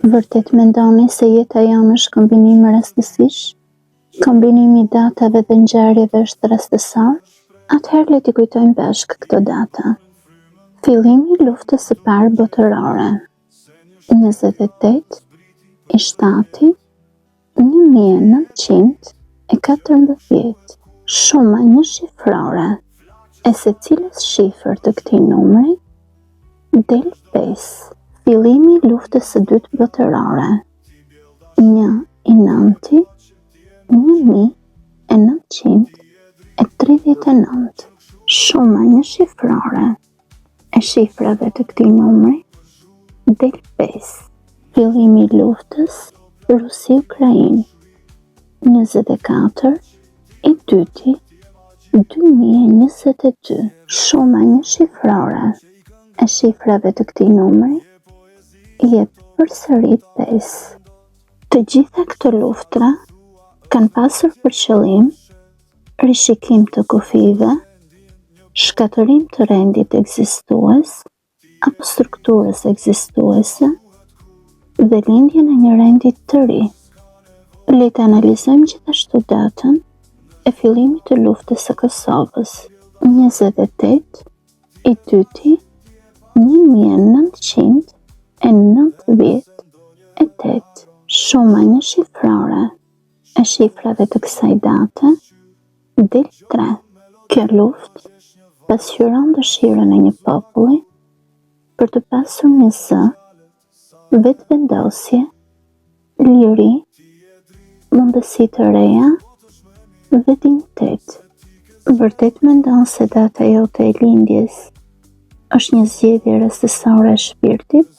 Vërtet mendoni se jeta jonë është kombinim rastësish? Kombinimi i datave dhe ngjarjeve është rastësor? Atëherë le t'i kujtojmë bashkë këto data. Fillimi i luftës së parë botërore, 28 i shtati 1914. Shuma një shifrore e secilës shifër të këtij numri del 5. Fillimi i luftës së dytë botërore, 1 i nënti 1939. Shuma një shifrore e shifrave të këtij numri del 5. Fillimi i luftës Rusi-Ukrainë, 24 i dyti 2022. Shuma një shifrore e shifrave të këtij numri jep përsëri 5. Të gjitha këto luftra kanë pasur për qëllim rishikim të kufive, shkatërim të rendit ekzistues apo strukturës ekzistuese dhe lindjen e një rendi të ri. Le të analizojmë gjithashtu datën e fillimit të luftës së Kosovës, 28 i dyti 1998. Shuma një shifrore e shifrave të kësaj date del 3. Kjo luftë pasqyron dëshirën e një populli për të pasur një zë, vetëvendosje, liri, mundësi të reja dhe dinjitet. Vërtet mendon se data jote e lindjes është një zgjedhje rastësore e shpirtit?